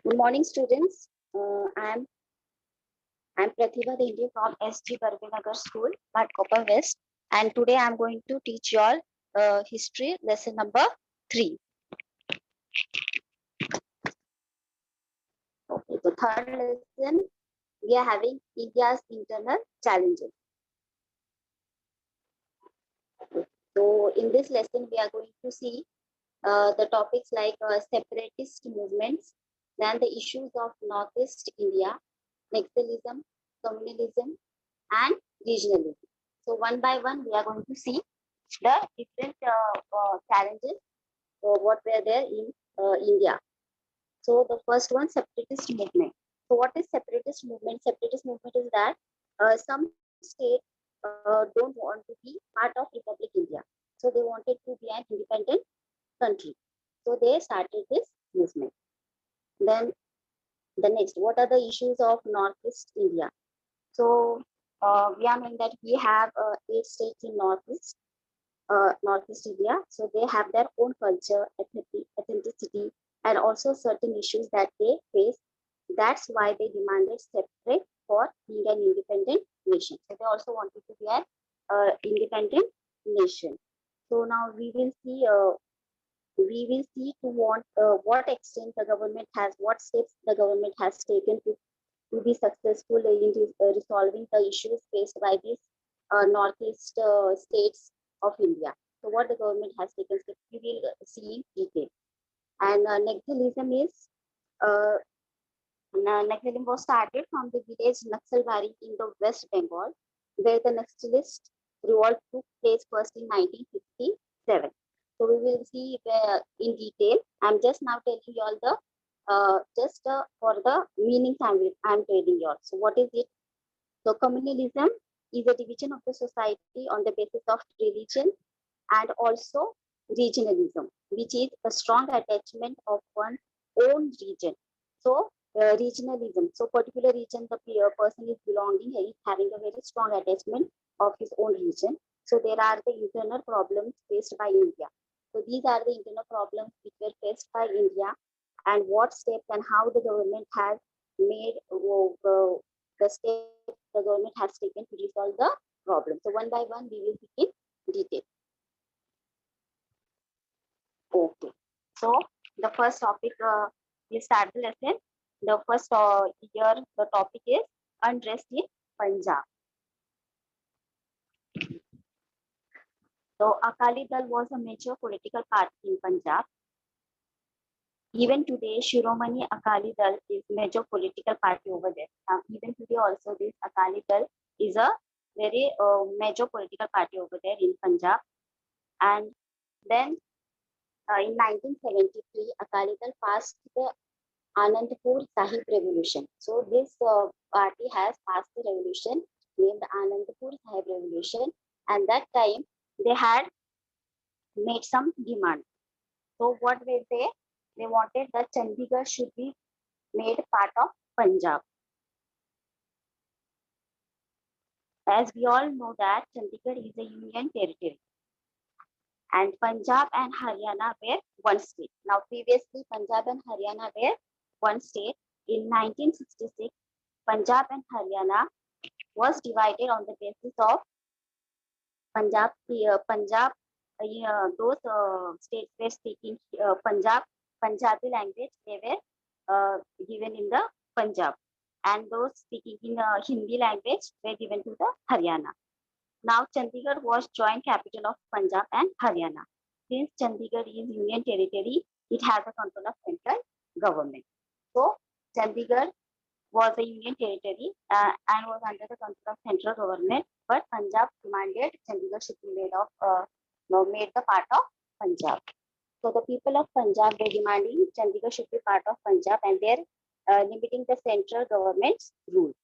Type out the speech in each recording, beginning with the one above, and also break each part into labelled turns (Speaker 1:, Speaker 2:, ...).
Speaker 1: Good morning, students. I'm Pratibha Dindi from SG Barbinagar School, Bhatkopar West, and today I'm going to teach you all history lesson number 3. Okay, the third lesson we are having India's internal challenges. So in this lesson we are going to see the topics like separatist movements, then the issues of Northeast India, Naxalism, communalism, and regionalism. So one by one, we are going to see the different challenges what were there in India. So the first one, separatist movement. So what is separatist movement? Separatist movement is that some states don't want to be part of Republic India. So they wanted to be an independent country. So they started this movement. Then the next, what are the issues of Northeast India? So we are knowing that we have 8 states in Northeast India. So they have their own culture, authenticity, and also certain issues that they face. That's why they demanded separate for being an independent nation. So they also wanted to be an independent nation. So now we will see to what extent the government has, what steps the government has taken to be successful in resolving the issues faced by these northeast states of India. So what the government has taken steps, we will see in detail. And Naxalism is Naxalism was started from the village Naxalbari in the West Bengal, where the Naxalist revolt took place first in 1957. So we will see in detail. I'm just now telling you all the for the meanings I'm telling you all. So what is it? So communalism is a division of the society on the basis of religion and also regionalism, which is a strong attachment of one's own region. So regionalism, so particular region the person is belonging, is having a very strong attachment of his own region. So there are the internal problems faced by India. So these are the internal problems which were faced by India, and what steps and how the government has made the steps the government has taken to resolve the problem. So one by one we will see in detail. Okay, so the first topic, we start the lesson. The first here, the topic is unrest in Punjab. So Akali Dal was a major political party in Punjab. Even today, Shiromani Akali Dal is major political party over there. Even today also, this Akali Dal is a very major political party over there in Punjab. And then in 1973, Akali Dal passed the Anandpur Sahib Revolution. So this party has passed the revolution named Anandpur Sahib Revolution, and that time they had made some demand. So what were they? They wanted that Chandigarh should be made part of Punjab. As we all know that Chandigarh is a union territory, and Punjab and Haryana were one state. Now previously Punjab and Haryana were one state. In 1966, Punjab and Haryana was divided on the basis of Punjab. Those states were speaking Punjabi language. They were given in the Punjab, and those speaking in Hindi language were given to the Haryana. Now Chandigarh was joint capital of Punjab and Haryana. Since Chandigarh is union territory, it has a control of central government. So Chandigarh was a union territory and was under the control of central government, but Punjab demanded Chandigarh should be made the part of Punjab. So the people of Punjab were demanding Chandigarh should be part of Punjab, and they're limiting the central government's rule.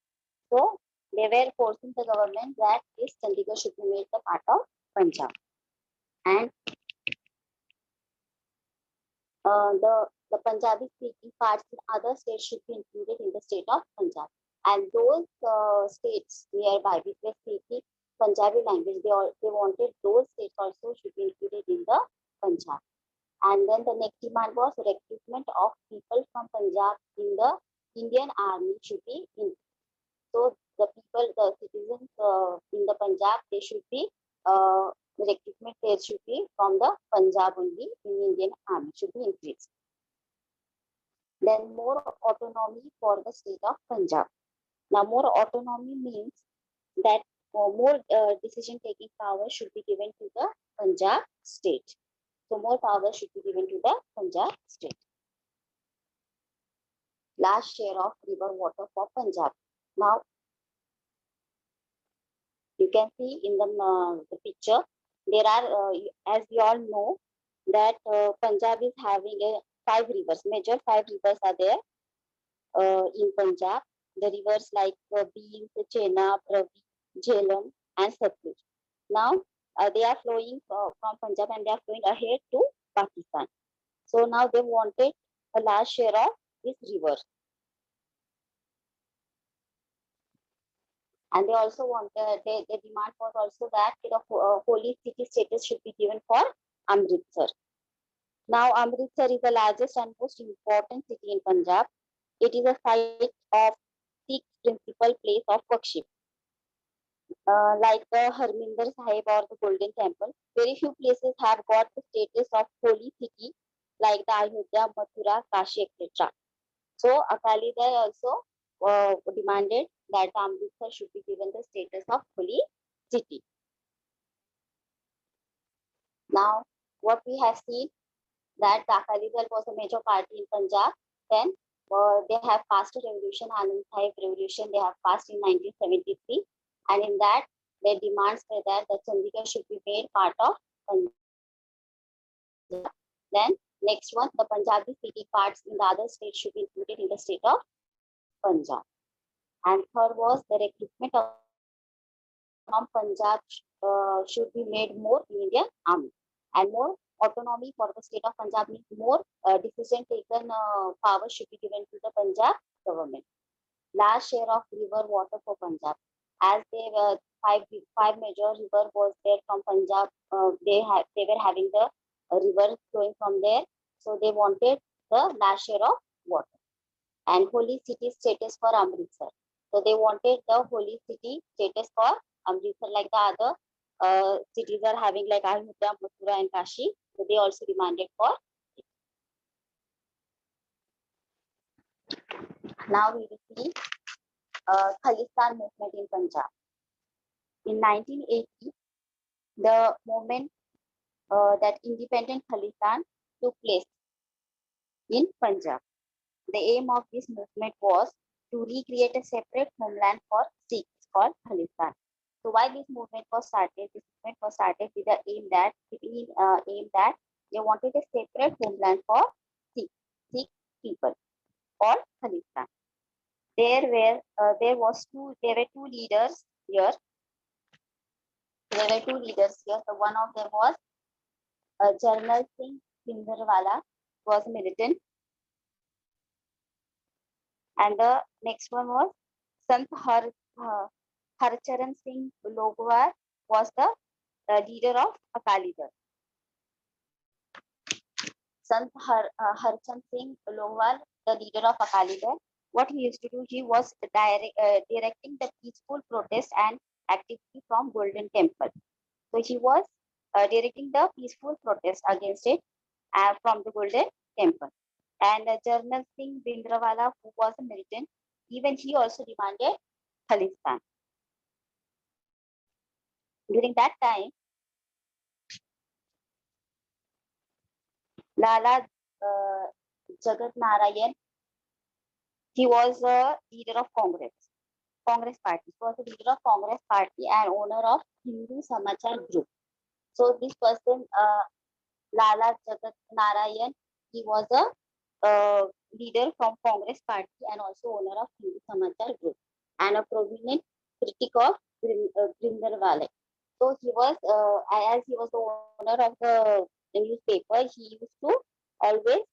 Speaker 1: So they were forcing the government that this Chandigarh should be made the part of Punjab, and the Punjabi speaking parts in other states should be included in the state of Punjab. And those states nearby which were speaking Punjabi language, they wanted those states also should be included in the Punjab. And then the next demand was recruitment of people from Punjab in in the Indian army should be increased. So the people, the citizens in the Punjab, they should be the recruitment there should be from the Punjab only in Indian army should be increased. Then more autonomy for the state of Punjab. Now more autonomy means that more decision-taking power should be given to the Punjab state. So more power should be given to the Punjab state. Large share of river water for Punjab. Now you can see in the picture, there are, as we all know, that Punjab is having five rivers, major five rivers are there in Punjab. The rivers like Bean, Chenab, Ravi, Jhelum, and Satluj. Now they are flowing from Punjab and they are flowing ahead to Pakistan. So now they wanted a large share of this river. And they also wanted, their demand was also that the holy city status should be given for Amritsar. Now Amritsar is the largest and most important city in Punjab. It is a site of Sikh principal place of worship. Like the Harminder Sahib or the Golden Temple, very few places have got the status of holy city like the Ayodhya, Mathura, Kashi, etc. So Akalidar also demanded that Amritsar should be given the status of holy city. Now, what we have seen that the Akalidar was a major party in Punjab. Then they have passed a revolution, Anand Sahib revolution. They have passed in 1973, and in that their demands were that the Chandigarh should be made part of Punjab. Then next one, the Punjabi speaking parts in the other states should be included in the state of Punjab. And third was the recruitment of from Punjab should be made more in Indian army, and more autonomy for the state of Punjab means more decision taken power should be given to the Punjab government. Large share of river water for Punjab, as they were five major river was there from Punjab. They were having the river flowing from there, so they wanted the large share of water. And holy city status for Amritsar. So they wanted the holy city status for Amritsar, like the other cities are having, like Ayodhya, Mathura, and Kashi. So they also demanded for it. Now we will see Khalistan movement in Punjab. In 1980, the movement that independent Khalistan took place in Punjab. The aim of this movement was to recreate a separate homeland for Sikhs called Khalistan. So why this movement was started? This movement was started with the aim that they wanted a separate homeland for Sikh people called Khalistan. There were two leaders here. There were two leaders here. So one of them was General Singh Bhindranwala, who was a militant. And the next one was Sant Harcharan Singh Logwar was the leader of Akalidar. Sant Harcharan Singh Logwar, the leader of Akalidar, what he used to do, he was directing the peaceful protest and activity from Golden Temple. So he was directing the peaceful protest against it from the Golden Temple. And General Singh Bhindranwala, who was a militant, even he also demanded Khalistan. During that time, Lala Jagat Narayan, he was a leader of Congress Party. He was a leader of Congress Party and owner of Hindu Samachar Group. So this person, Lala Jagat Narayan, he was a leader from Congress Party and also owner of Hindu Samachar Group and a prominent critic of Bhindranwala. So he was, as he was the owner of the newspaper, he used to always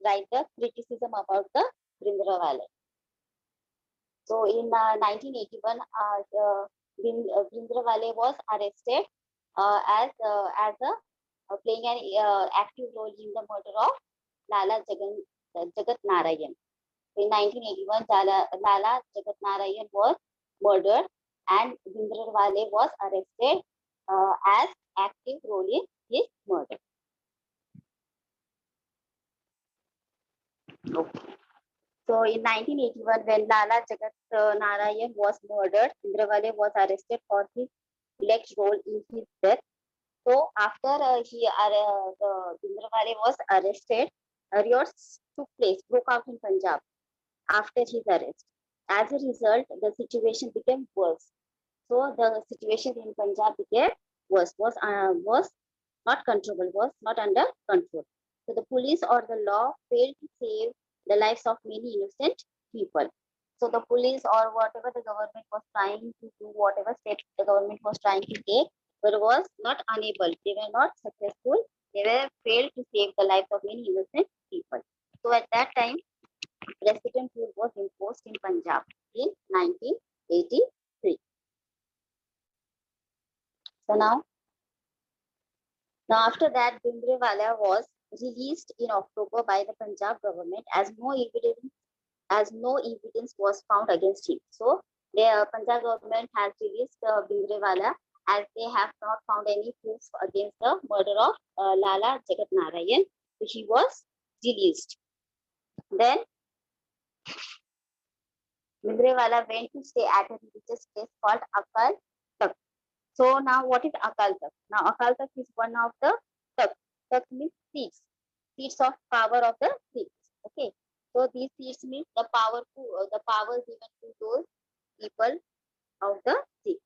Speaker 1: write the criticism about the Bhindranwala. So in 1981, Bhindranwala was arrested as playing an active role in the murder of Lala Jagat Narayan. In 1981, Lala Jagatnarayan was murdered and Bhindranwale was arrested as active role in his murder. Okay. So in 1981, when Lala Jagat Narayan was murdered, Bhindranwale was arrested for his direct role in his death. So after Bhindranwale was arrested, riots took place, broke out in Punjab after his arrest. As a result, the situation became worse. So the situation in Punjab became worse, was not controllable, was not under control. So the police or the law failed to save the lives of many innocent people. So the police or whatever the government was trying to do, whatever steps the government was trying to take, but was not unable. They were not successful. They were failed to save the lives of many innocent people. So at that time, President rule was imposed in Punjab in 1983. So now after that, Bhindranwale was released in October by the Punjab government as no evidence was found against him. So the Punjab government has released Bhindranwale as they have not found any proof against the murder of Lala Jagat Narayan. So he was released. Then Bhindranwale went to stay at a religious place called Akal Takht. So now what is Akal Takht? Now Akal Takht is one of the Takht. Takht means seats of power of the Sikhs. Okay. So these seats means the power given to those people of the Sikhs.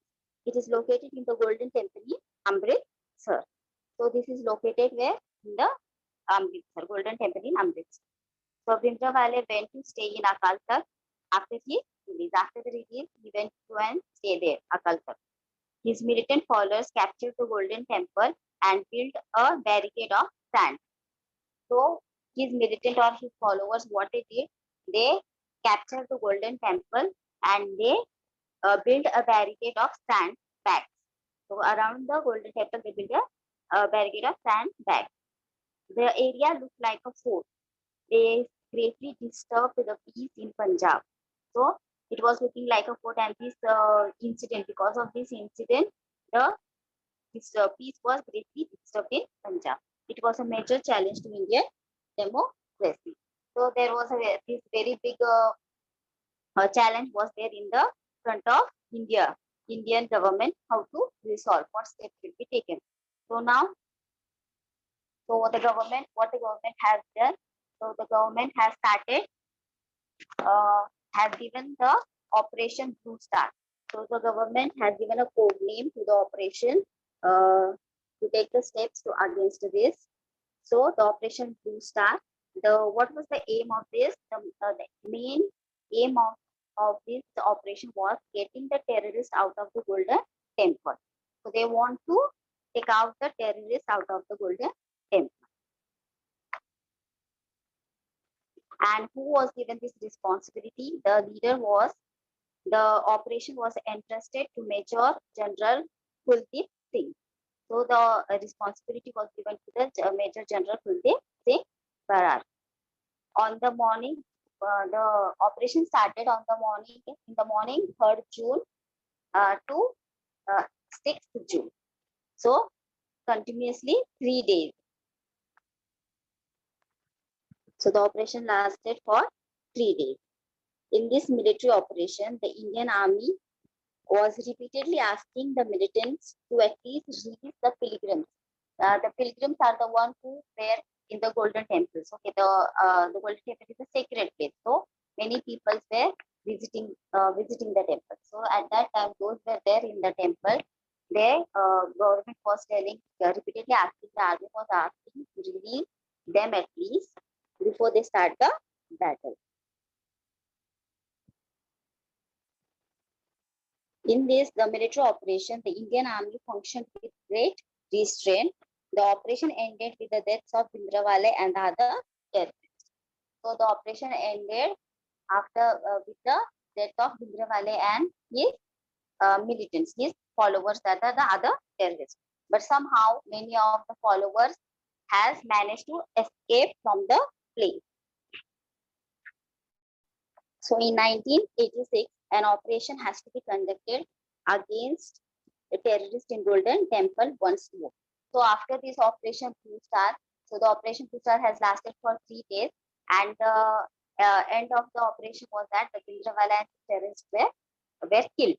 Speaker 1: It is located in the Golden Temple in Amritsar. So this is located where? In the Amritsar, Golden Temple in Amritsar. So Bhindranwale went to stay in Akal Takht after his release. After the release, he went to and stay there, Akal Takht. His militant followers captured the Golden Temple and built a barricade of sand. So his militant or his followers, what they did, they captured the Golden Temple and they built a barricade of sand bags. So around the Golden Temple, they built a barricade of sand bags. The area looked like a fort. They greatly disturbed the peace in Punjab. So it was looking like a fort, and this incident, because of this incident, the peace was greatly disturbed in Punjab. It was a major challenge to Indian democracy. So there was this very big challenge was there in the front of Indian government, how to resolve, what steps should be taken. So now, what the government has done, so the government has started, has given the Operation Blue Star. So the government has given a code name to the operation to take the steps to against this. So the Operation Blue Star, what was the aim of this? The main aim of this operation was getting the terrorists out of the Golden Temple. So they want to take out the terrorists out of the Golden Temple. And who was given this responsibility? The leader was, the operation was entrusted to Major General Kuldeep Singh. So the responsibility was given to the Major General Kuldeep Singh Barar. On the morning, the operation started on the morning, in the morning, 3rd June to 6th June. So continuously 3 days. So the operation lasted for 3 days. In this military operation, the Indian Army was repeatedly asking the militants to at least release the pilgrims. The pilgrims are the ones who were in the Golden Temples. Okay, the Golden Temple is a sacred place. So many people were visiting the temple. So at that time, those were there in the temple. Their government was telling, repeatedly asking, the army was asking to release them at least before they start the battle. In this, the military operation, the Indian Army functioned with great restraint. The operation ended with the deaths of Bhindranwale and the other terrorists. So the operation ended after with the death of Bhindranwale and his militants, his followers, that are the other terrorists. But somehow many of the followers has managed to escape from the place. So in 1986, an operation has to be conducted against the terrorist in Golden Temple once more. So after this Operation Blue Star, so the Operation Blue Star has lasted for 3 days, and the end of the operation was that the Bhindranwale and the terrorists were killed.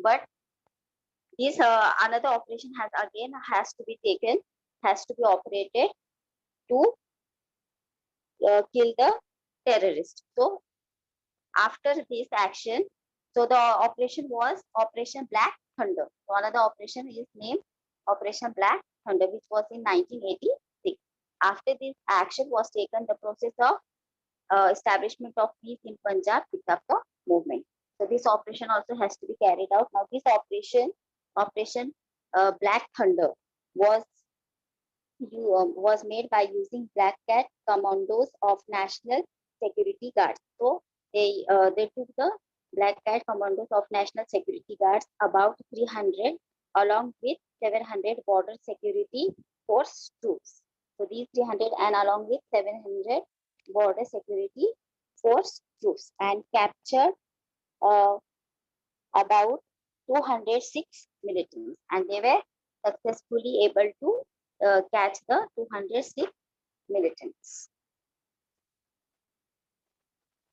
Speaker 1: But this another operation has to be taken, has to be operated to kill the terrorist. So after this action, so the operation was Operation Black Thunder. So another operation is named Operation Black Thunder, which was in 1986. After this action was taken, the process of establishment of peace in Punjab picked up the movement. So this operation also has to be carried out. Now this Operation Black Thunder, was was made by using Black Cat commandos of National Security Guards. So they took the Black Cat commandos of National Security Guards, about 300, along with 700 border security force troops. So these 300 and along with 700 border security force troops, and captured uh, about 206 militants, and they were successfully able to catch the 206 militants.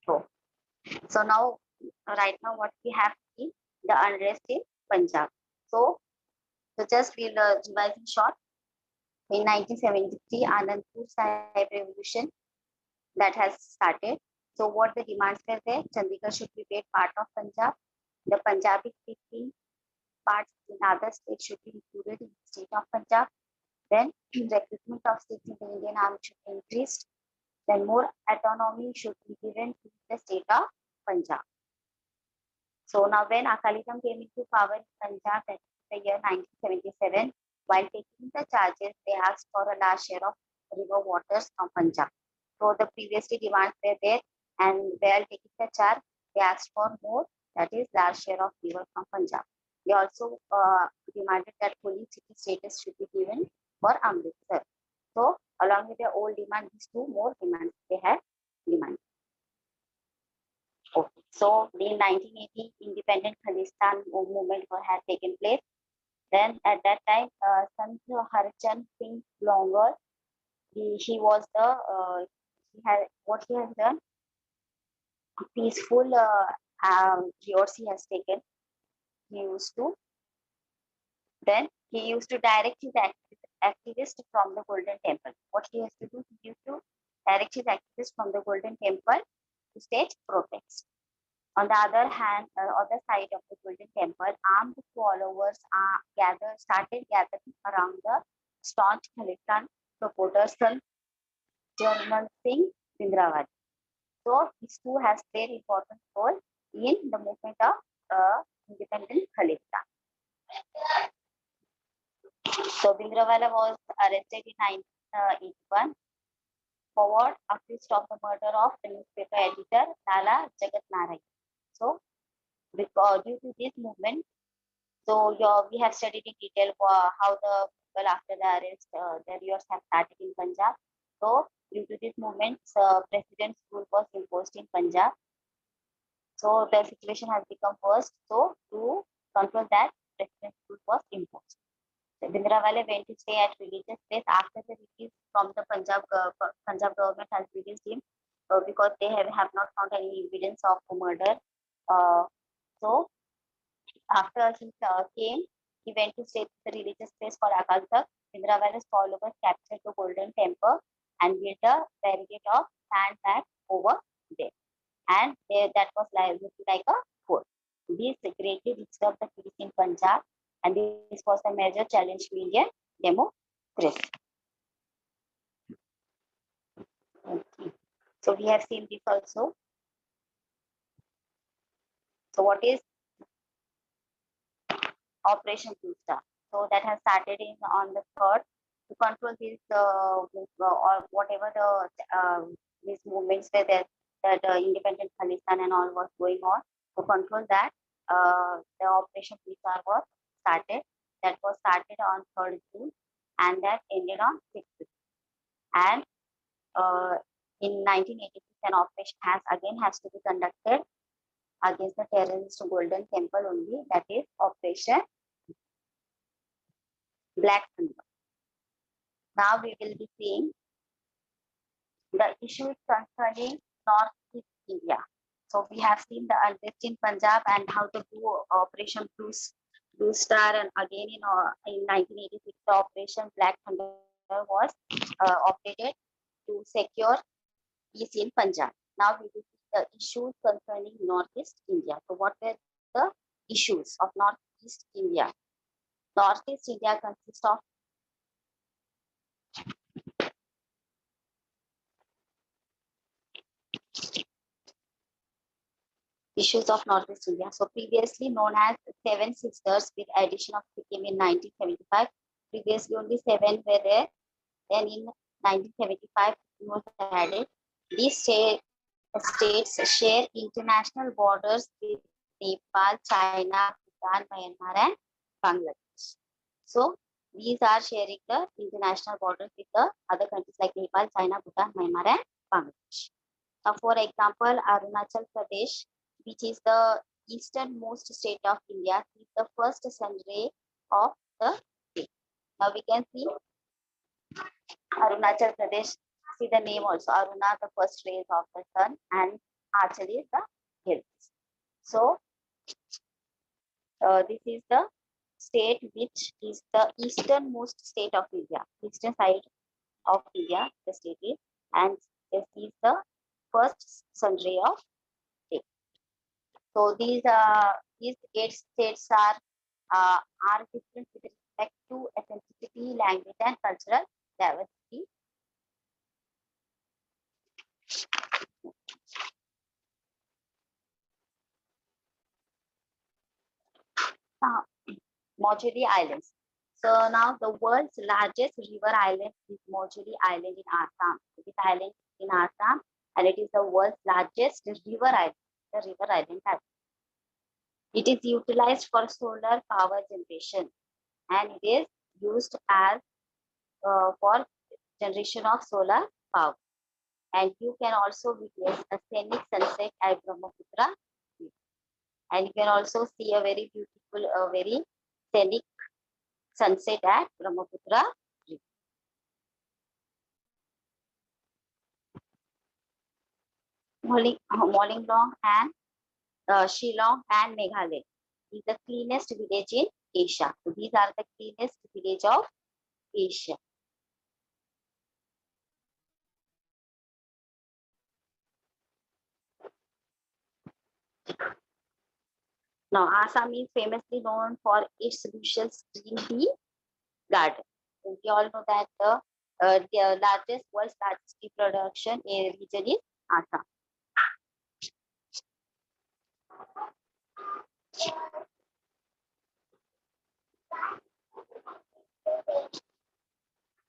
Speaker 1: So, so now, right now, what we have is the unrest in Punjab. So just we'll revise in short. In 1973, Anandpur Sahib Revolution that has started. So what the demands were there? Chandigarh should be made part of Punjab. The Punjabi speaking parts in other states should be included in the state of Punjab. Then recruitment of Sikhs in the Indian Army should be increased. Then more autonomy should be given to the state of Punjab. So now when Akalism came into power in Punjab in the year 1977, while taking the charges, they asked for a large share of river waters from Punjab. So the previously demands were there, and while taking the charge, they asked for more, that is large share of river from Punjab. They also demanded that holy city status should be given for Amritsar. So along with their old demand, these two more demands they had demanded. Okay. So in 1980, independent Khalistan movement had taken place. Then at that time, Sant Harchand Singh Longer, he was the he had what he has done, peaceful yours he has taken. He used to then he used to direct his activists from the Golden Temple. What he has to do, he used to direct his activists from the Golden Temple to stage protest. On the other hand, other side of the Golden Temple, armed followers started gathering around the staunch Khalistan supporter son Jarmal Singh Bhindranwale. So these two has very important role in the movement of independent Khalistan. So Bhindranwale was arrested in 1981 for what? Accused of the murder of the newspaper editor Lala Jagat Narayan. So because due to this movement, so we have studied in detail how the people after the arrest, the riots have started in Punjab. So due to this movement, president's rule was imposed in Punjab. So the situation has become worse. So to control that, president's rule was imposed. So Bhindranwale went to stay at religious place after the release from the Punjab government has released him because they have not found any evidence of murder. So after he came, he went to stay at the religious place called Akal Takht. Bhindranwale's followers captured the Golden Temple and built a barricade of sandbags over there. And that was like a fort. This greatly disturbed the peace in Punjab, and this was a major challenge to Indian democracy. Okay. So we have seen this also. So what is Operation Blue Star? So that has started on the 3rd to control these or whatever these movements were there, that independent Khalistan and all was going on. To control that, the Operation Blue Star was started. That was started on 3rd June and that ended on 6th. And in 1986, an operation has to be conducted against the terrorist Golden Temple only, that is Operation Black Thunder. Now we will be seeing the issues concerning Northeast India. So we have seen the unrest in Punjab and how the Operation Blue Star, and again in 1986 the Operation Black Thunder was operated to secure peace in Punjab. Now we will see the issues concerning Northeast India. So what were the issues of Northeast India? Northeast India consists of issues of Northeast India. So previously known as Seven Sisters with addition of Sikkim in 1975. Previously only seven were there. Then in 1975 it was added. These states share international borders with Nepal, China, Bhutan, Myanmar, and Bangladesh. So these are sharing the international borders with the other countries like Nepal, China, Bhutan, Myanmar, and Bangladesh. For example, Arunachal Pradesh, which is the easternmost state of India, is the first sun ray of the day. Now we can see Arunachal Pradesh. See the name also, Aruna, the first rays of the sun, and Achal is the hills. So this is the state which is the easternmost state of India, eastern side of India, the state is, and this is the first sun ray of day. So these 8 states are different with respect to ethnicity, language, and cultural diversity. Majuli Islands. So now the world's largest river island is Majuli Island in Assam. This island is in Assam, and it is the world's largest river island. The river island. It is utilized for solar power generation, and it is used as for generation of solar power. And you can also witness a scenic sunset at Brahmaputra. And you can also see a very beautiful, very scenic sunset at Brahmaputra. Mollinglong and Shillong and Meghalaya is the cleanest village in Asia. So these are the cleanest village of Asia. Now, Assam is famously known for its luscious green tea garden. So we all know that the world's largest tea production region is Assam.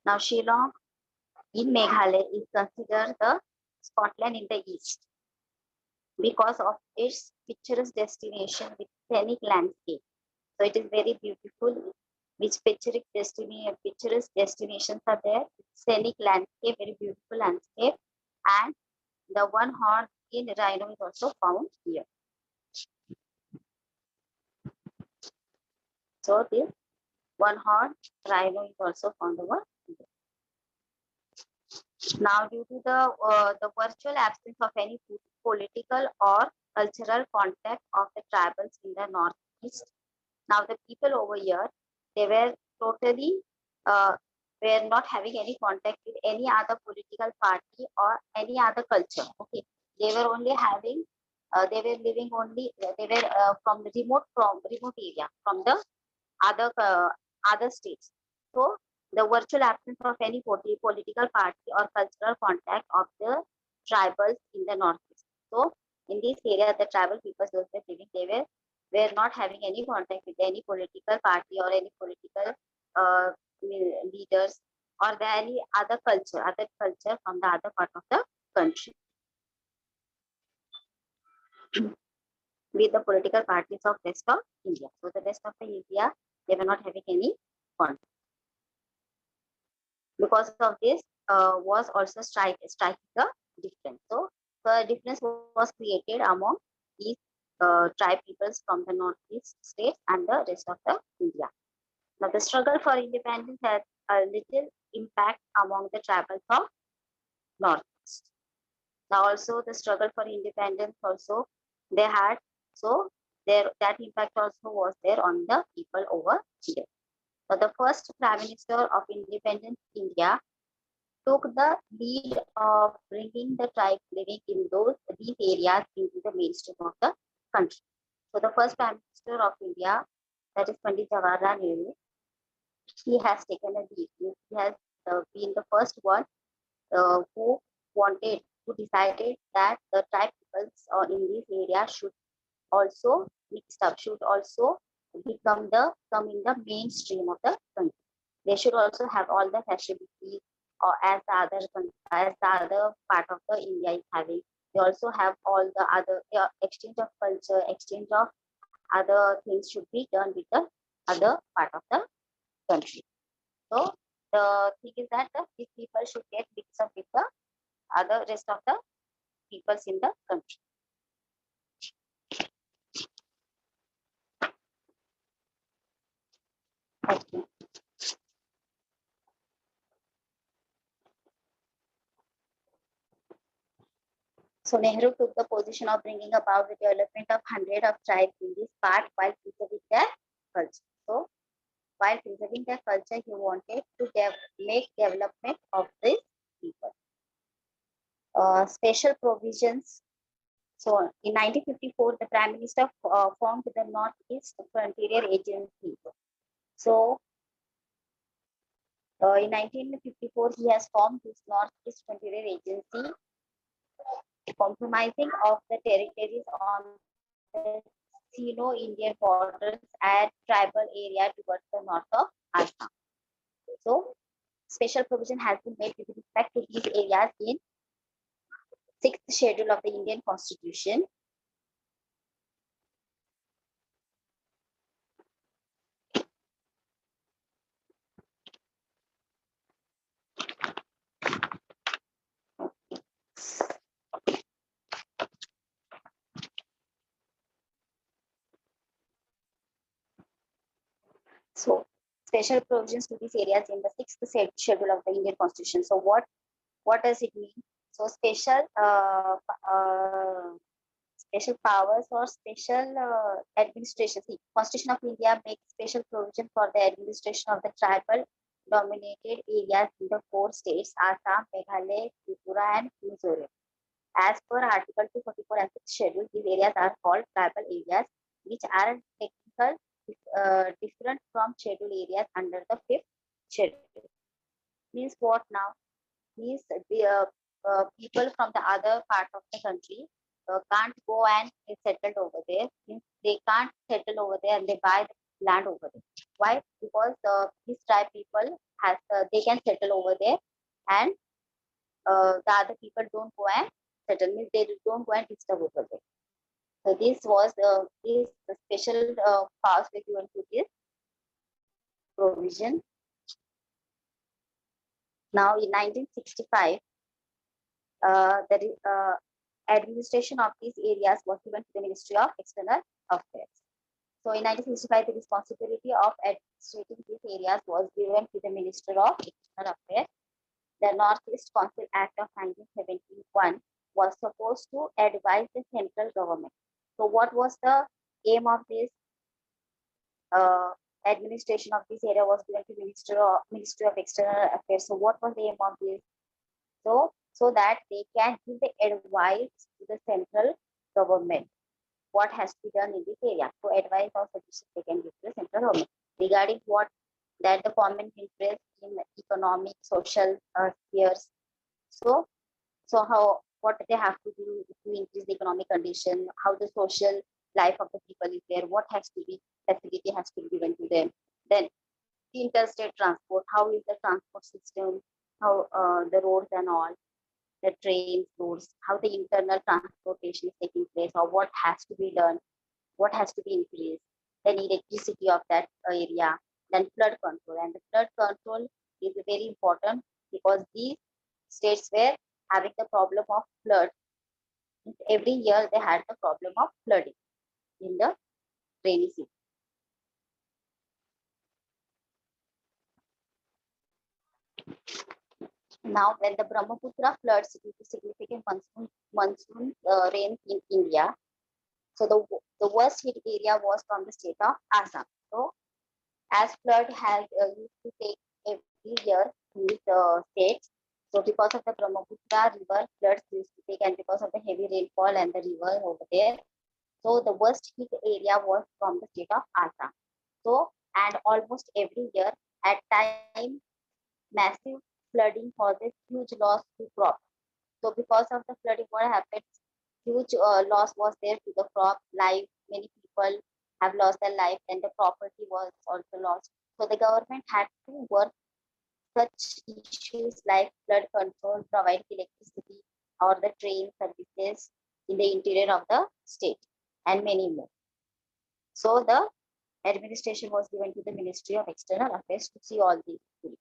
Speaker 1: Now, Shillong in Meghalaya is considered the Scotland in the east because of its picturesque destination with scenic landscape. So it is very beautiful. Which picturesque destinations are there? Scenic landscape, very beautiful landscape, and the one horn in rhino is also found here. So this one horn rhino is also found over here. Now, due to the virtual absence of any political or cultural contact of the tribals in the northeast, now the people over here, they were totally were not having any contact with any other political party or any other culture. Okay, they were only having they were living only they were from remote area, from the other states. So the virtual absence of any political party or cultural contact of the tribals in the northeast. So in this area, the tribal peoples those were living, were not having any contact with any political party or any political leaders or any other culture from the other part of the country with the political parties of rest of India. So the rest of the India, they were not having any contact. Because of this, was also striking the difference. So the difference was created among these tribe peoples from the northeast states and the rest of the India. Now, the struggle for independence had a little impact among the tribals of northeast. Now, also the struggle for independence also they had, so there that impact also was there on the people over here. So the first Prime Minister of independent India took the lead of bringing the tribes living in these areas into the mainstream of the country. So the first Prime Minister of India, that is Pandit Jawaharlal Nehru, he has taken a lead. He has been the first one who who decided that the tribe peoples in this area should also mixed up, should also come in the mainstream of the country. They should also have all the facilities or as the other part of the India is having. They also have all the other exchange of culture, exchange of other things should be done with the other part of the country. So the thing is that these people should get mixed up with the other rest of the peoples in the country. Okay. So Nehru took the position of bringing about the development of hundreds of tribes in this part while preserving their culture. So while preserving their culture, he wanted to make development of these people. Special provisions. So in 1954, the Prime Minister formed the Northeast Frontier Agency. So in 1954, he has formed this Northeast Frontier Agency, compromising of the territories on the CNO Indian borders and tribal area towards the north of Assam. So, special provision has been made with respect to these areas in 6th schedule of the Indian Constitution. So, special provisions to these areas in the 6th schedule of the Indian Constitution. So, what does it mean? So, special powers or special administration. See, Constitution of India makes special provision for the administration of the tribal dominated areas in the 4 states, Assam, Meghalaya, Tripura, and Mizoram. As per Article 244 and 6th schedule, these areas are called tribal areas, which are technical different from schedule areas under the 5th schedule. Means what now? Means the people from the other part of the country can't go and get settled over there. Means they can't settle over there and they buy the land over there. Why? Because these tribe people they can settle over there, and the other people don't go and settle. Means they don't go and disturb over there. So this was this special powers were given to this provision. Now in 1965, the administration of these areas was given to the Ministry of External Affairs. So in 1965, the responsibility of administrating these areas was given to the Minister of External Affairs. The Northeast Council Act of 1971 was supposed to advise the central government. So what was the aim of this administration of this area was given to Ministry of External Affairs. So what was the aim of this? So that they can give the advice to the central government what has to be done in this area. So advice or suggestions they can give to the central government regarding what that the common interest in economic, social spheres. So how what they have to do to increase the economic condition, how the social life of the people is there, what has to be facility has to be given to them. Then the interstate transport, how is the transport system, how the roads and all, the trains, roads, how the internal transportation is taking place, or what has to be done, what has to be increased, then electricity of that area, then flood control. And the flood control is very important because these states were having the problem of flood. Every year they had the problem of flooding. in the rainy season. Now, when the Brahmaputra floods due to significant monsoon rains in India, so the worst hit area was from the state of Assam. So, as flood has used to take every year in these states, so because of the Brahmaputra river floods used to take, and because of the heavy rainfall and the river over there, so the worst hit area was from the state of Assam. So, and almost every year at time, massive flooding causes huge loss to crops. So because of the flooding, what happens? Huge loss was there to the crop. Life, many people have lost their life, and the property was also lost. So the government had to work such issues like flood control, provide electricity, or the train services in the interior of the state, and many more. So the administration was given to the Ministry of External Affairs to see all these things.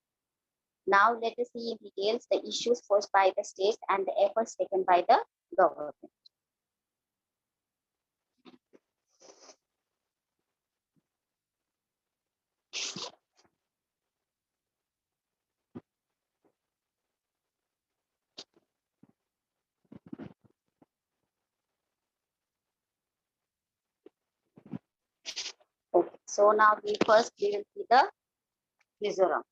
Speaker 1: Now let us see in details the issues posed by the states and the efforts taken by the government. Okay, so now we will see the Mizoram.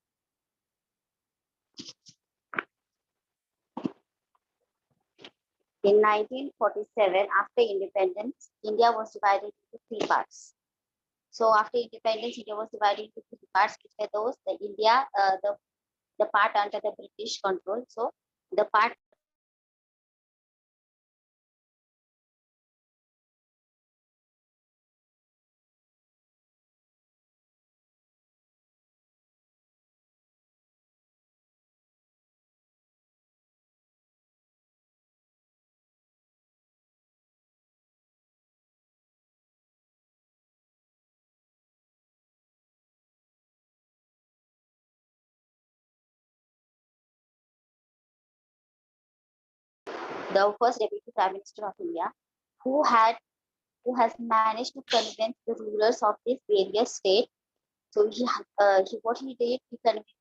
Speaker 1: In 1947, after independence, India was divided into three parts. So after independence, India was divided into three parts, which were those, the India, the part under the British control. So the part the first deputy prime minister of India, who had who has managed to convince the rulers of these various states. So what he did, he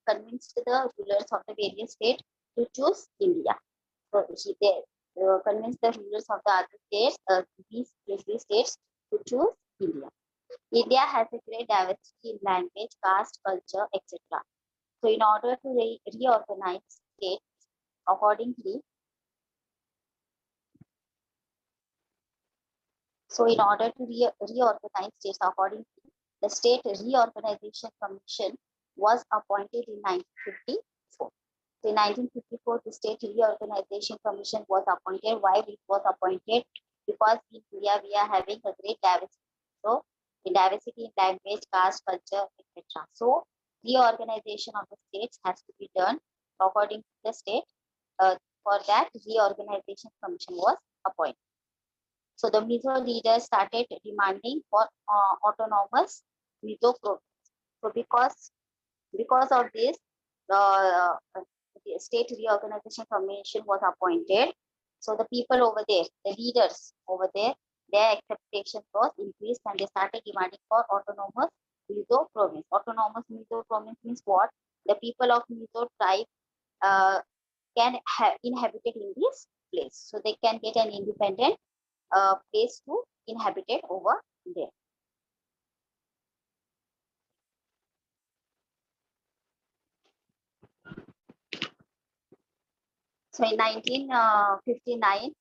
Speaker 1: convinced the rulers of the various states to choose India. So he did convinced the rulers of the other states, these princely states, to choose India. India has a great diversity in language, caste, culture, etc. So in order to reorganize states accordingly, So in order to reorganize states accordingly, the State Reorganization Commission was appointed in 1954. So in 1954, the State Reorganization Commission was appointed. Why it was appointed? Because in India we are having a great diversity. So in diversity in language, caste, culture, etc. So reorganization of the states has to be done according to the state. For that, reorganization commission was appointed. So the Mizo leaders started demanding for autonomous Mizo province. So because of this, the State Reorganization Commission was appointed. So the people over there, the leaders over there, their expectation was increased, and they started demanding for autonomous Mizo province. Autonomous Mizo province means what? The people of Mizo tribe uh, can inhabit in this place. So they can get an independent place to inhabit it over there. So in 1959,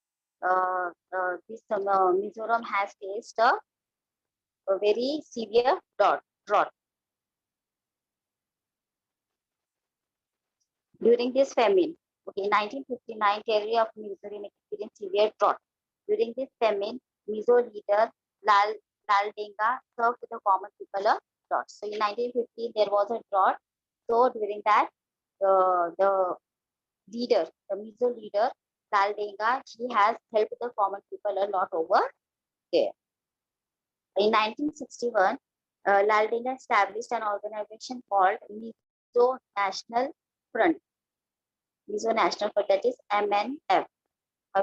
Speaker 1: this Mizoram has faced a very severe drought. During this famine. Okay, in 1959, territory of Mizoram experienced severe drought. During this famine, Mizo leader Lal Denga served the common people a drought. So in 1950, there was a drought. So during that, the leader, the Mizo leader, Lal Denga, he has helped the common people a lot over there. In 1961, Lal Denga established an organization called Mizo National Front. Mizo National Front, that is MNF.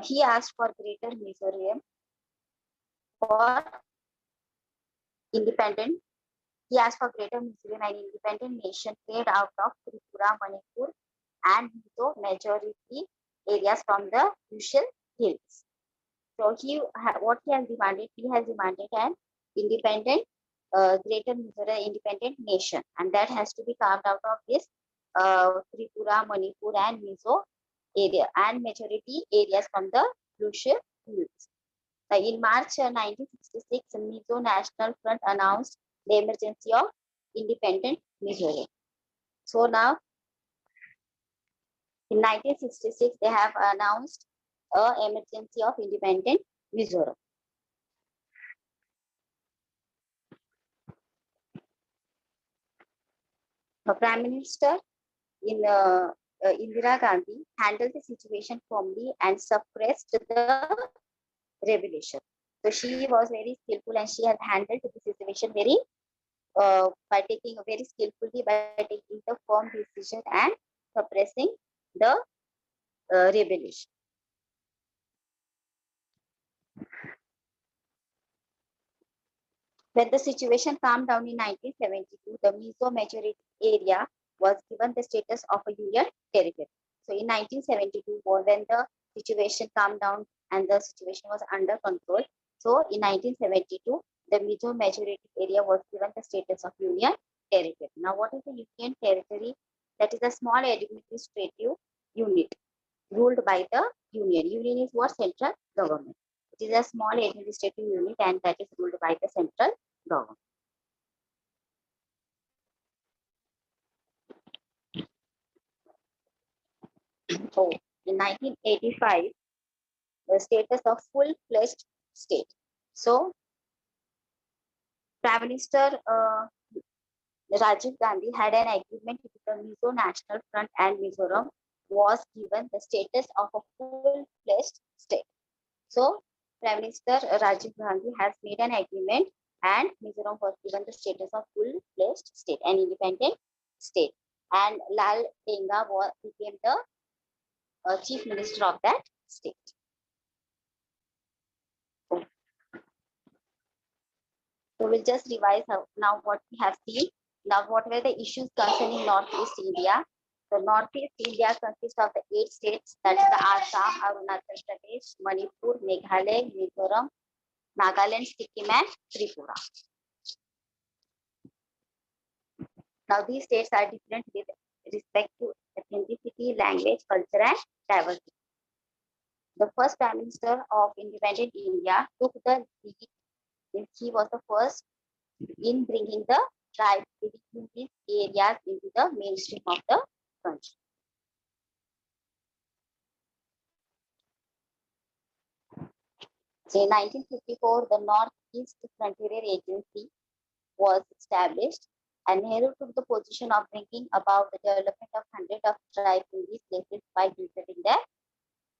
Speaker 1: He asked for greater Mizoram for independent. He asked for greater Mizoram, an independent nation made out of Tripura, Manipur, and Mizo majority areas from the Usual Hills. So what he has demanded, he has demanded an independent, greater Mizoram independent nation, and that has to be carved out of this Tripura, Manipur, and Mizo area, and majority areas from the Usual Hills. In March 1966, Mizo National Front announced the emergency of independent Mizoram. So now, in 1966, they have announced an emergency of independent Mizoram. The Prime Minister Indira Gandhi handled the situation firmly and suppressed the revolution. So she was very skillful and she had handled the situation very by taking very skillfully by taking the firm decision and suppressing the revolution. When the situation calmed down in 1972, the Mizo majority area was given the status of a union territory. So in 1972, when the situation calmed down and the situation was under control, so in 1972, the Mizo majority area was given the status of union territory. Now, what is the union territory? That is a small administrative unit ruled by the union. Union is what? Central government. It is a small administrative unit and that is ruled by the central government. So, in 1985, the status of full-fledged state. So, Prime Minister Rajiv Gandhi had an agreement with the Mizo National Front and Mizoram was given the status of a full-fledged state. So, Prime Minister Rajiv Gandhi has made an agreement and Mizoram was given the status of full-fledged state, an independent state. And Lal Tenga became the chief minister of that state. So we'll just revise now what we have seen. Now, what were the issues concerning Northeast India? So Northeast India consists of the 8 states, that is the Assam, Arunachal Pradesh, Manipur, Meghalaya, Mizoram, Nagaland, Sikkim, and Tripura. Now, these states are different with respect to ethnicity, language, culture, and diversity. The first Prime Minister of independent India took the lead. He was the first in bringing the tribes within these areas into the mainstream of the country. So in 1954, the Northeast Frontier Agency was established and Nehru took the position of bringing about the development of hundreds of tribes in these places by preserving their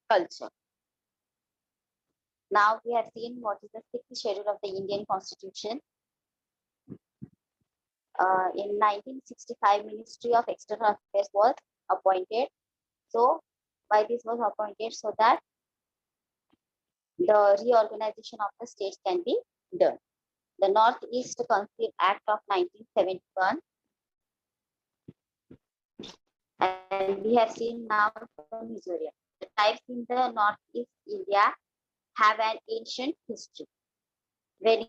Speaker 1: culture. Now we have seen what is the 6th schedule of the Indian Constitution. In 1965, Ministry of External Affairs was appointed. So, why this was appointed? So that the reorganization of the states can be done. The Northeast Council Act of 1971, and we have seen now the Missouri. The tribes in the Northeast India have an ancient history. Very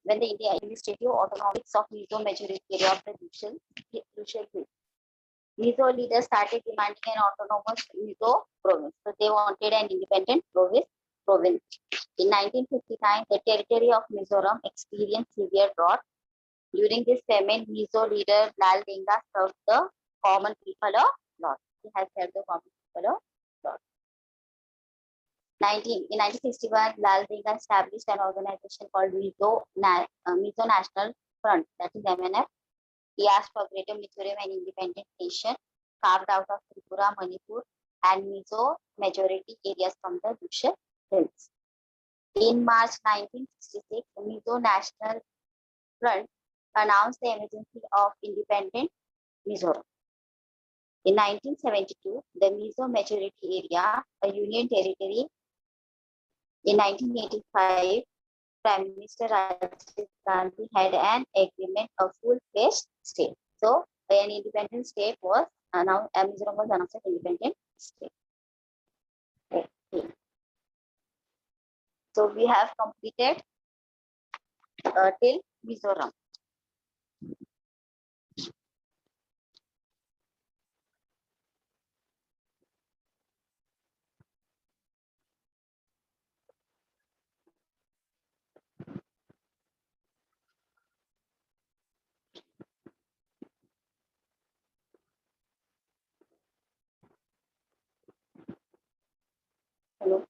Speaker 1: when the India administrative autonomics of Mizo majority area of the Usual Hills. Mizo leaders started demanding an autonomous Mizo province. So they wanted an independent province. In 1959, the territory of Mizoram experienced severe drought. During this famine, Mizo leader Lal Denga served the common people a lot. He has served the common people a lot. In 1961, Lal Denga established an organization called Mizo National Front, that is MNF. He asked for greater Mizoram and independent nation carved out of Tripura, Manipur, and Mizo majority areas from the Usual Hills. In March 1966, the Mizo National Front announced the emergency of independent Mizoram. In 1972, the Mizo Majority Area, a Union territory, in 1985, Prime Minister Rajiv Gandhi had an agreement, a full-fledged state. So, an independent state was announced, Mizoram was announced as independent state. Okay. So, we have completed till Mizoram. Hello.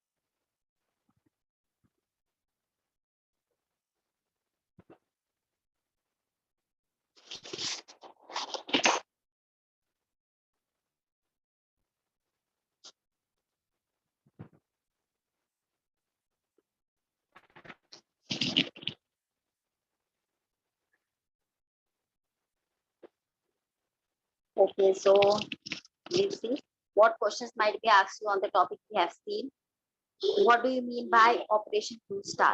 Speaker 1: Okay, so we'll see what questions might be asked you on the topic we have seen. What do you mean by Operation Blue Star?